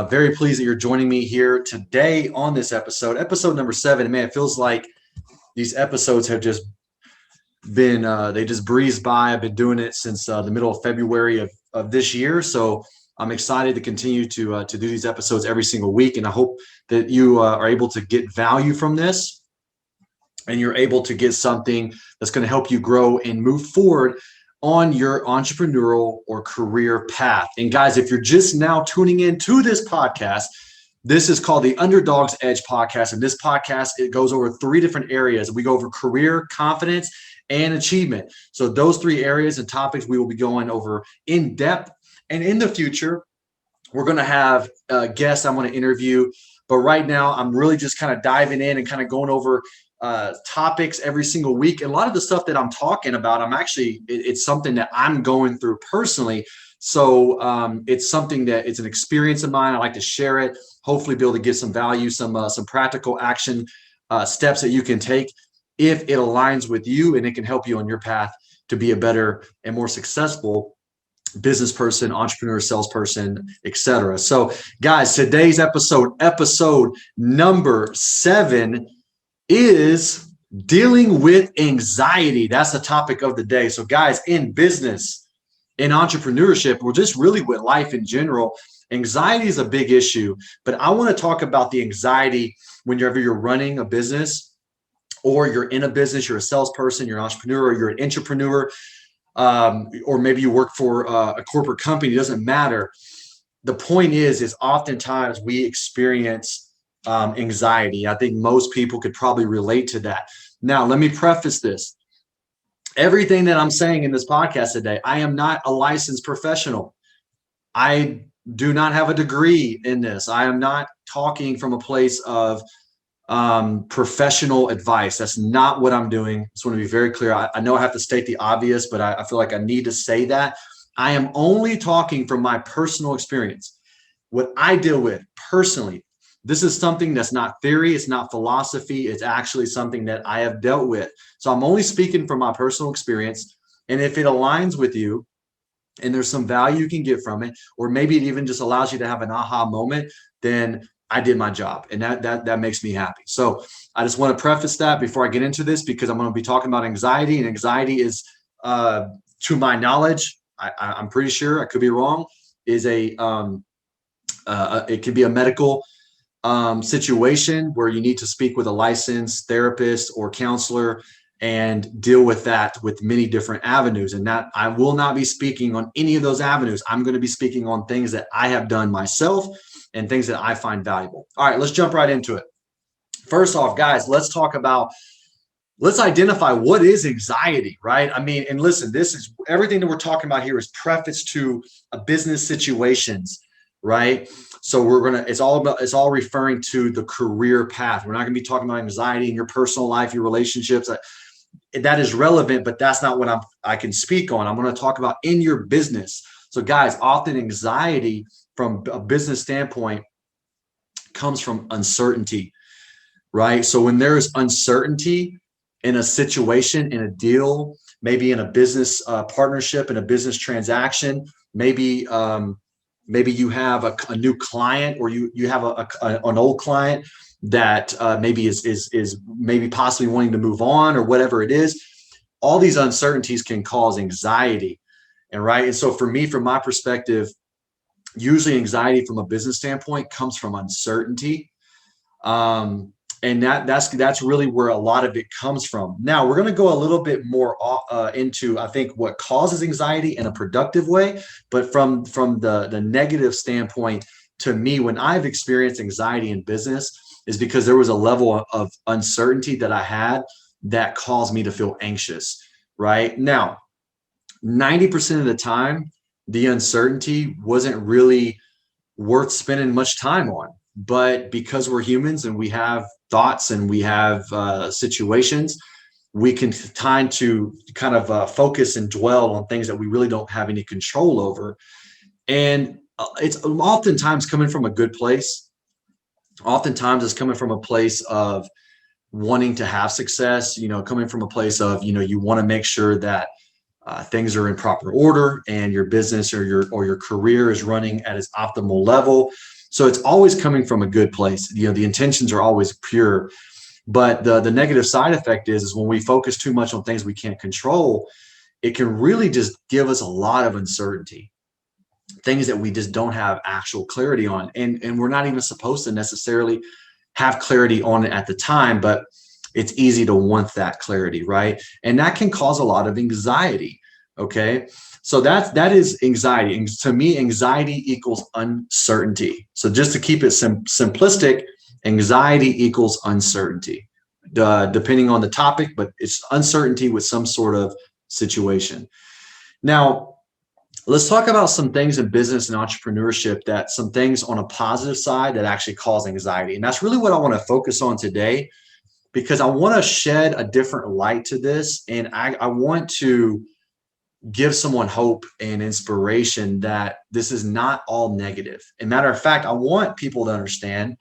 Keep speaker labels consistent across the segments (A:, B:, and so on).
A: Very pleased that you're joining me here today on this episode number 7. Man, it feels like these episodes have just been, they just breezed by. I've been doing it since the middle of February of this year. So I'm excited to continue to do these episodes every single week. And I hope that you are able to get value from this and you're able to get something that's going to help you grow and move forward on your entrepreneurial or career path. And guys, if you're just now tuning in to this podcast, this is called the Underdog's Edge podcast. And this podcast, it goes over 3 different areas. We go over career, confidence, and achievement. So those 3 areas and topics we will be going over in depth. And in the future, we're going to have guests I want to interview. But right now, I'm really just kind of diving in and kind of going over topics every single week. And a lot of the stuff that I'm talking about, it's something that I'm going through personally. So it's something that it's an experience of mine. I like to share it, hopefully be able to give some value, some practical action steps that you can take if it aligns with you, and it can help you on your path to be a better and more successful business person, entrepreneur, salesperson, etc. So guys, today's episode number 7, is dealing with anxiety. That's the topic of the day. So guys, in business, in entrepreneurship, or just really with life in general, anxiety is a big issue. But I want to talk about the anxiety whenever you're running a business, or you're in a business, you're a salesperson, you're an entrepreneur, or you're an entrepreneur, or maybe you work for a corporate company. It doesn't matter. The point is oftentimes we experience anxiety. I think most people could probably relate to that. Now, let me preface this. Everything that I'm saying in this podcast today, I am not a licensed professional. I do not have a degree in this. I am not talking from a place of professional advice. That's not what I'm doing. I just want to be very clear. I know I have to state the obvious, but I feel like I need to say that. I am only talking from my personal experience, what I deal with personally. This is something that's not theory. It's not philosophy. It's actually something that I have dealt with. So I'm only speaking from my personal experience. And if it aligns with you and there's some value you can get from it, or maybe it even just allows you to have an aha moment, then I did my job. And that makes me happy. So I just want to preface that before I get into this, because I'm going to be talking about anxiety. And anxiety is, to my knowledge, I'm pretty sure, I could be wrong, is it could be a medical situation where you need to speak with a licensed therapist or counselor and deal with that with many different avenues. And that I will not be speaking on any of those avenues. I'm going to be speaking on things that I have done myself and things that I find valuable. All right, let's jump right into it. First off, guys, let's identify what is anxiety, right? I mean, and listen, this is everything that we're talking about here is prefaced to a business situations, right? So it's all referring to the career path. We're not going to be talking about anxiety in your personal life, your relationships. That is relevant, but that's not what I can speak on. I'm going to talk about in your business. So guys, often anxiety from a business standpoint comes from uncertainty, right? So when there's uncertainty in a situation, in a deal, maybe in a business partnership, in a business transaction, maybe you have a new client, or you have an old client that maybe is maybe possibly wanting to move on, or whatever it is. All these uncertainties can cause anxiety, and so for me, from my perspective, usually anxiety from a business standpoint comes from uncertainty, and that's really where a lot of it comes from. Now we're going to go a little bit more into, I think, what causes anxiety in a productive way, but from the negative standpoint, to me, when I've experienced anxiety in business, is because there was a level of uncertainty that I had that caused me to feel anxious. Right now, 90% of the time, the uncertainty wasn't really worth spending much time on. But because we're humans and we have thoughts and we have situations, we can tend to kind of focus and dwell on things that we really don't have any control over. And it's oftentimes coming from a good place. Oftentimes it's coming from a place of wanting to have success, coming from a place of, you want to make sure that things are in proper order and your business or your career is running at its optimal level. So it's always coming from a good place. The intentions are always pure. But the negative side effect is when we focus too much on things we can't control, it can really just give us a lot of uncertainty, things that we just don't have actual clarity on. And we're not even supposed to necessarily have clarity on it at the time, but it's easy to want that clarity, right? And that can cause a lot of anxiety. Okay. So that is anxiety. And to me, anxiety equals uncertainty. So just to keep it simplistic, anxiety equals uncertainty, depending on the topic, but it's uncertainty with some sort of situation. Now, let's talk about some things in business and entrepreneurship, that some things on a positive side that actually cause anxiety. And that's really what I want to focus on today, because I want to shed a different light to this. And I want to give someone hope and inspiration that this is not all negative. And matter of fact, I want people to understand,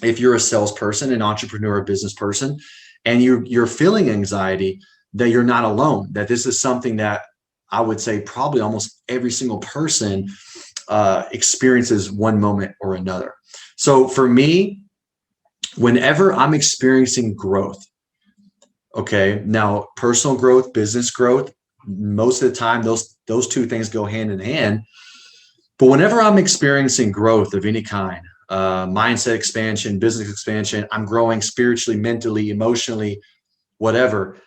A: if you're a salesperson, an entrepreneur, a business person, and you're feeling anxiety, that you're not alone, that this is something that I would say probably almost every single person experiences one moment or another. So for me, whenever I'm experiencing growth, okay, now personal growth, business growth, most of the time those two things go hand in hand. But whenever I'm experiencing growth of any kind, mindset expansion, business expansion, I'm growing spiritually, mentally, emotionally, whatever,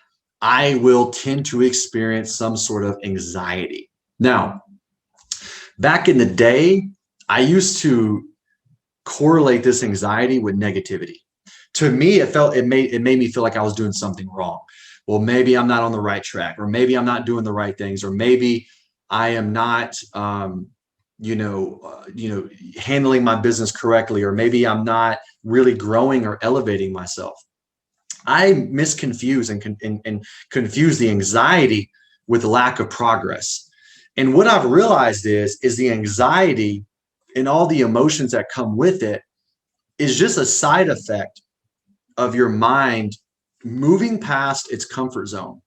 A: I will tend to experience some sort of anxiety. Now, back in the day, I used to correlate this anxiety with negativity. To me, it made me feel like I was doing something wrong. Well, maybe I'm not on the right track, or maybe I'm not doing the right things, or maybe I am not, handling my business correctly, or maybe I'm not really growing or elevating myself. I misconfuse and confuse the anxiety with lack of progress. And what I've realized is the anxiety and all the emotions that come with it is just a side effect of your mind moving past its comfort zone.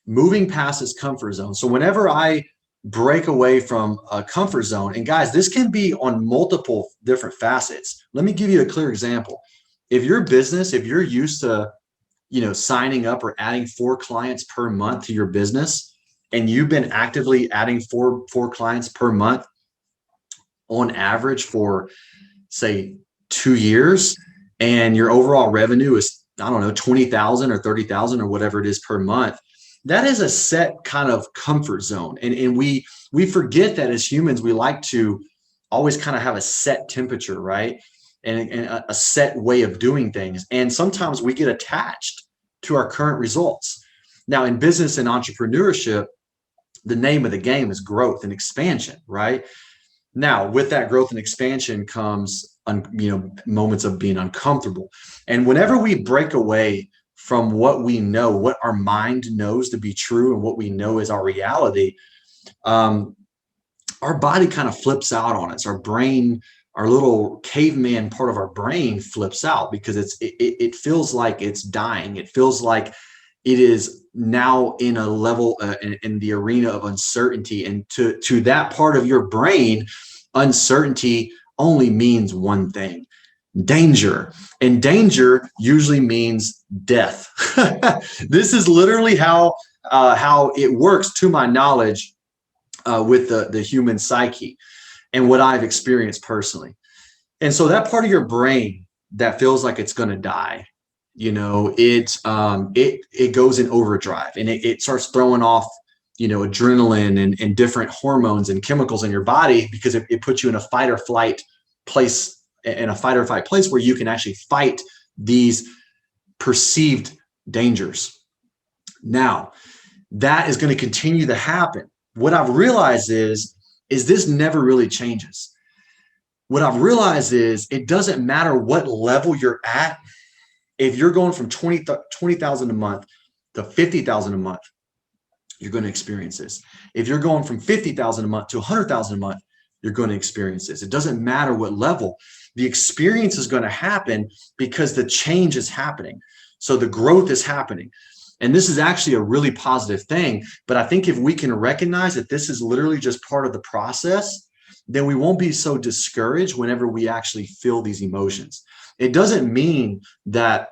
A: Moving past its comfort zone. So whenever I break away from a comfort zone, and guys, this can be on multiple different facets. Let me give you a clear example. If your business, if you're used to, signing up or adding 4 clients per month to your business, and you've been actively adding four clients per month on average for, say, 2 years, and your overall revenue is, I don't know, 20,000 or 30,000 or whatever it is per month, that is a set kind of comfort zone. And we forget that as humans, we like to always kind of have a set temperature, right? And a set way of doing things. And sometimes we get attached to our current results. Now, in business and entrepreneurship, the name of the game is growth and expansion, right? Now, with that growth and expansion comes, moments of being uncomfortable. And whenever we break away from what we know, what our mind knows to be true, and what we know is our reality, our body kind of flips out on us. Our brain, our little caveman part of our brain flips out, because it feels like it's dying. It feels like it is now in a level in the arena of uncertainty. And to that part of your brain, uncertainty only means one thing: danger. And danger usually means death. This is literally how it works, to my knowledge, with the human psyche and what I've experienced personally. And so that part of your brain that feels like it's going to die, it goes in overdrive, and it starts throwing off, adrenaline and different hormones and chemicals in your body, because it puts you in a fight or flight place, where you can actually fight these perceived dangers. Now, that is going to continue to happen. What I've realized is this never really changes. What I've realized is it doesn't matter what level you're at. If you're going from 20,000 a month to 50,000 a month, you're going to experience this. If you're going from 50,000 a month to 100,000 a month, you're going to experience this. It doesn't matter what level. The experience is going to happen because the change is happening. So the growth is happening. And this is actually a really positive thing. But I think if we can recognize that this is literally just part of the process, then we won't be so discouraged whenever we actually feel these emotions. It doesn't mean that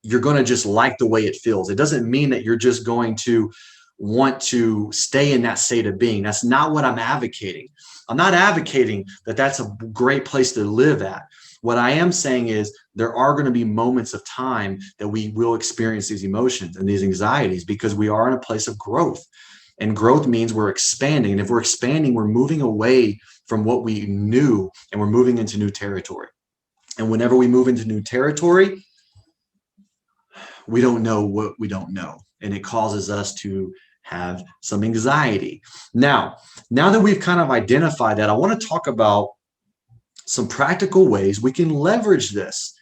A: you're going to just like the way it feels. It doesn't mean that you're just going to want to stay in that state of being. That's not what I'm advocating. I'm not advocating that that's a great place to live at. What I am saying is there are going to be moments of time that we will experience these emotions and these anxieties because we are in a place of growth. And growth means we're expanding. And if we're expanding, we're moving away from what we knew and we're moving into new territory. And whenever we move into new territory, we don't know what we don't know. And it causes us to have some anxiety. Now that we've kind of identified that, I want to talk about some practical ways we can leverage this.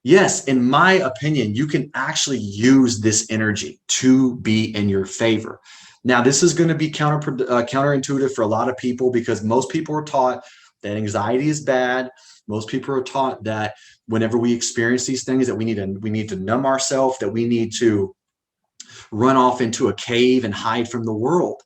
A: Yes, in my opinion, you can actually use this energy to be in your favor. Now, this is going to be counterintuitive for a lot of people because most people are taught that anxiety is bad. Most people are taught that whenever we experience these things, that we need to numb ourselves, that we need to run off into a cave and hide from the world.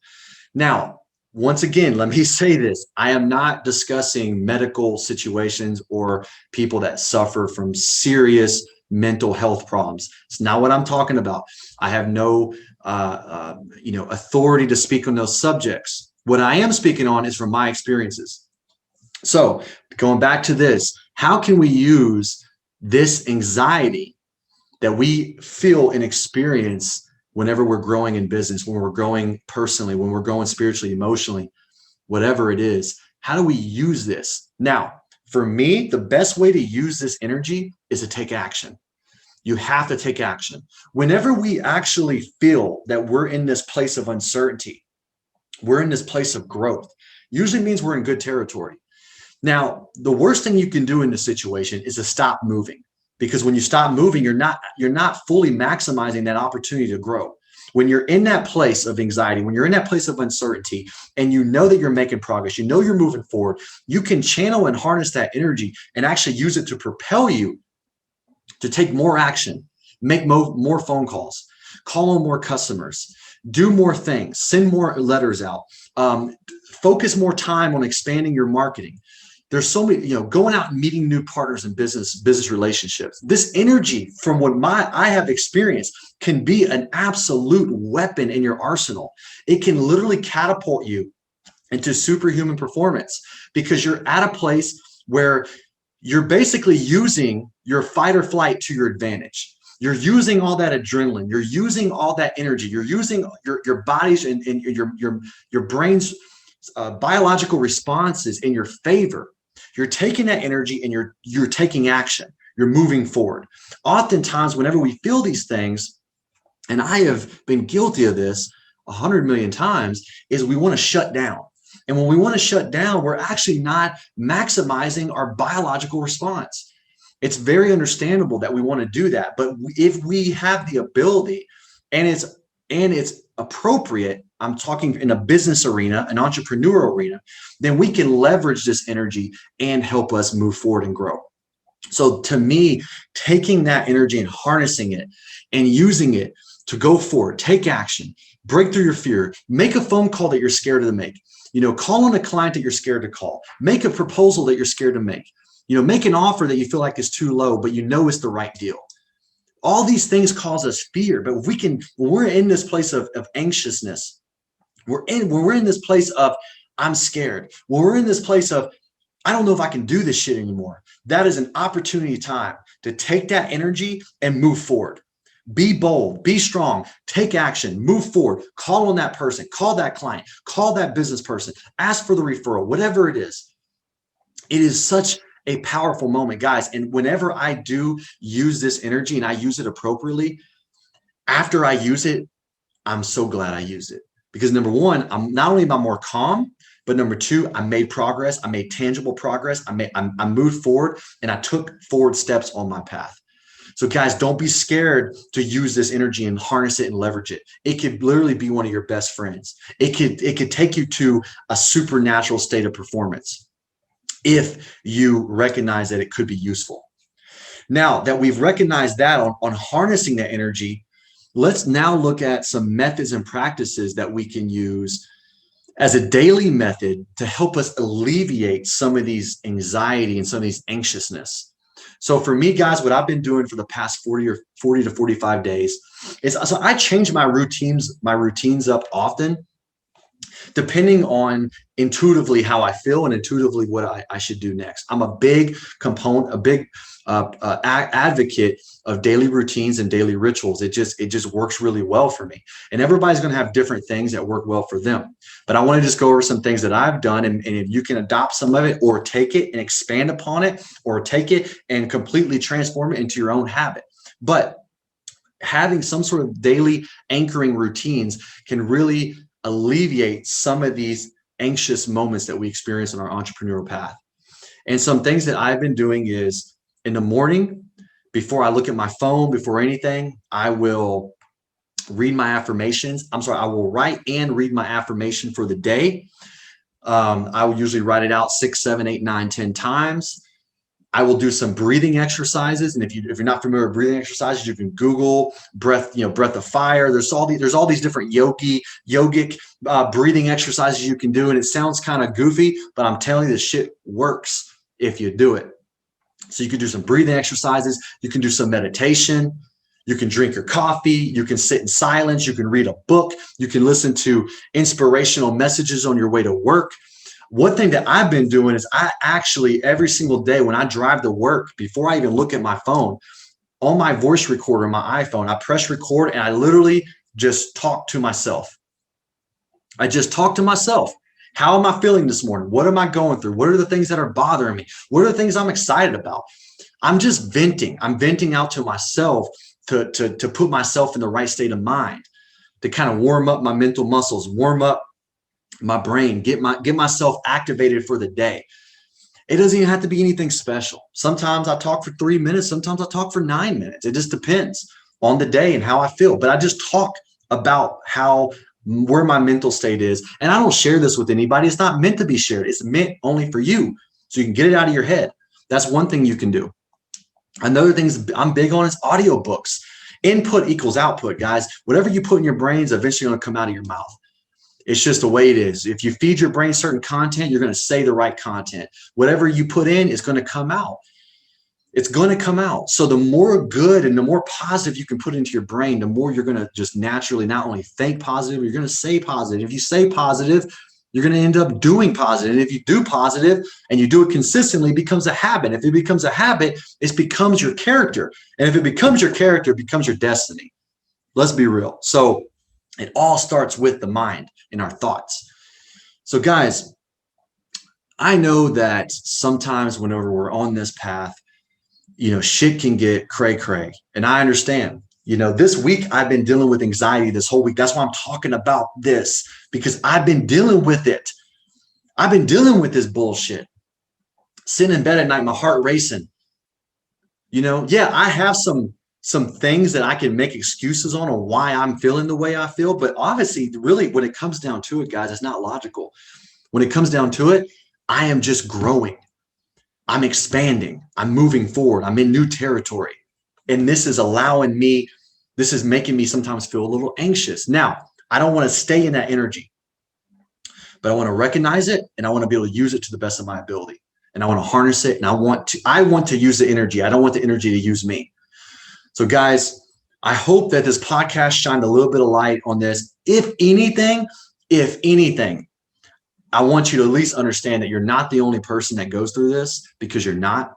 A: Now, once again, let me say this. I am not discussing medical situations or people that suffer from serious mental health problems. It's not what I'm talking about. I have no authority to speak on those subjects. What I am speaking on is from my experiences. So going back to this, how can we use this anxiety that we feel and experience whenever we're growing in business, when we're growing personally, when we're growing spiritually, emotionally, whatever it is? How do we use this? Now, for me, the best way to use this energy is to take action. You have to take action. Whenever we actually feel that we're in this place of uncertainty, we're in this place of growth, usually means we're in good territory. Now, the worst thing you can do in this situation is to stop moving, because when you stop moving, you're not fully maximizing that opportunity to grow. When you're in that place of anxiety, when you're in that place of uncertainty, and you know that you're making progress, you know you're moving forward, you can channel and harness that energy and actually use it to propel you to take more action, make more phone calls, call on more customers, do more things, send more letters out, focus more time on expanding your marketing. There's so many, going out and meeting new partners in business relationships. This energy from what I have experienced can be an absolute weapon in your arsenal. It can literally catapult you into superhuman performance because you're at a place where you're basically using your fight or flight to your advantage. You're using all that adrenaline. You're using all that energy. You're using your body's and your brain's biological responses in your favor. You're taking that energy and you're taking action. You're moving forward. Oftentimes, whenever we feel these things, and I have been guilty of this 100 million times, is we want to shut down. And when we want to shut down, we're actually not maximizing our biological response. It's very understandable that we want to do that. But if we have the ability and it's appropriate, I'm talking in a business arena, an entrepreneurial arena, then we can leverage this energy and help us move forward and grow. So to me, taking that energy and harnessing it and using it to go forward, take action, break through your fear, make a phone call that you're scared to make, call on a client that you're scared to call, make a proposal that you're scared to make, make an offer that you feel like is too low, but it's the right deal. All these things cause us fear, but when we're in this place of anxiousness, when we're in this place of I'm scared, when we're in this place of I don't know if I can do this shit anymore, that is an opportunity time to take that energy and move forward. Be bold, be strong, take action, move forward, call on that person, call that client, call that business person, ask for the referral, whatever it is. It is such a powerful moment, guys. And whenever I do use this energy and I use it appropriately, after I use it, I'm so glad I used it. Because number one, I'm not only am I more calm, but number two, I made progress. I made tangible progress. I moved forward and I took forward steps on my path. So guys, don't be scared to use this energy and harness it and leverage it. It could literally be one of your best friends. It could take you to a supernatural state of performance if you recognize that it could be useful. Now that we've recognized that on harnessing that energy, let's now look at some methods and practices that we can use as a daily method to help us alleviate some of these anxiety and some of these anxiousness. So for me, guys, what I've been doing for the past 40 to 45 days is, so I change my routines up often, depending on intuitively how I feel and intuitively what I should do next. I'm a big advocate of daily routines and daily rituals. It just works really well for me. And everybody's going to have different things that work well for them. But I want to just go over some things that I've done, and if you can adopt some of it or take it and expand upon it, or take it and completely transform it into your own habit. But having some sort of daily anchoring routines can really alleviate some of these anxious moments that we experience on our entrepreneurial path. And some things that I've been doing is, in the morning, before I look at my phone, before anything, I will read my affirmations. I will write and read my affirmation for the day. I will usually write it out 6, 7, 8, 9, 10 times. I will do some breathing exercises. And if you're not familiar with breathing exercises, you can Google breath of fire. There's all these different yogic breathing exercises you can do. And it sounds kind of goofy, but I'm telling you, this shit works if you do it. So you can do some breathing exercises. You can do some meditation. You can drink your coffee. You can sit in silence. You can read a book. You can listen to inspirational messages on your way to work. One thing that I've been doing is, I actually, every single day when I drive to work, before I even look at my phone, on my voice recorder, my iPhone, I press record and I literally just talk to myself. I just talk to myself. How am I feeling this morning? What am I going through? What are the things that are bothering me? What are the things I'm excited about? I'm just venting. I'm venting out to myself to put myself in the right state of mind, to kind of warm up my mental muscles, warm up my brain, get myself activated for the day. It doesn't even have to be anything special. Sometimes I talk for 3 minutes. Sometimes I talk for 9 minutes. It just depends on the day and how I feel. But I just talk about where my mental state is. And I don't share this with anybody. It's not meant to be shared. It's meant only for you, so you can get it out of your head. That's one thing you can do. Another thing I'm big on is audiobooks. Input equals output, guys. Whatever you put in your brain is eventually going to come out of your mouth. It's just the way it is. If you feed your brain certain content, you're going to say the right content. Whatever you put in is going to come out. It's going to come out. So the more good and the more positive you can put into your brain, the more you're going to just naturally not only think positive, you're going to say positive. If you say positive, you're going to end up doing positive. And if you do positive and you do it consistently, it becomes a habit. If it becomes a habit, it becomes your character. And if it becomes your character, it becomes your destiny. Let's be real. So it all starts with the mind and our thoughts. So guys, I know that sometimes whenever we're on this path, shit can get cray-cray. And I understand. This week I've been dealing with anxiety this whole week. That's why I'm talking about this, because I've been dealing with it. I've been dealing with this bullshit. Sitting in bed at night, my heart racing. Yeah, I have some things that I can make excuses on why I'm feeling the way I feel. But obviously, really, when it comes down to it, guys, it's not logical. When it comes down to it, I am just growing. I'm expanding. I'm moving forward. I'm in new territory. And this is making me sometimes feel a little anxious. Now, I don't want to stay in that energy, but I want to recognize it, and I want to be able to use it to the best of my ability. And I want to harness it, and I want to use the energy. I don't want the energy to use me. So guys, I hope that this podcast shined a little bit of light on this. If anything, I want you to at least understand that you're not the only person that goes through this, because you're not.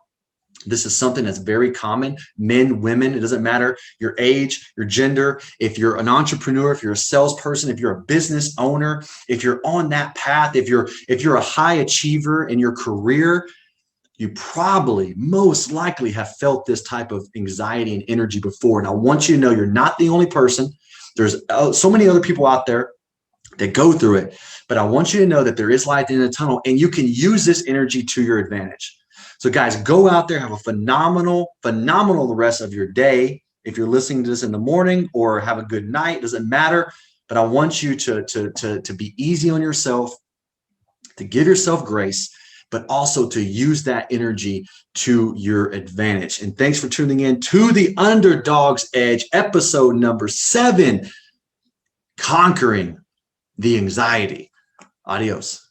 A: This is something that's very common. Men, women, it doesn't matter your age, your gender. If you're an entrepreneur, if you're a salesperson, if you're a business owner, if you're on that path, if you're a high achiever in your career, you probably most likely have felt this type of anxiety and energy before. And I want you to know you're not the only person. There's so many other people out there that go through it. But I want you to know that there is light in the tunnel, and you can use this energy to your advantage. So guys, go out there, have a phenomenal rest of your day. If you're listening to this in the morning, or have a good night, doesn't matter. But I want you to be easy on yourself, to give yourself grace, but also to use that energy to your advantage. And thanks for tuning in to the Underdog's Edge, episode number 7, Conquering the Anxiety. Adios.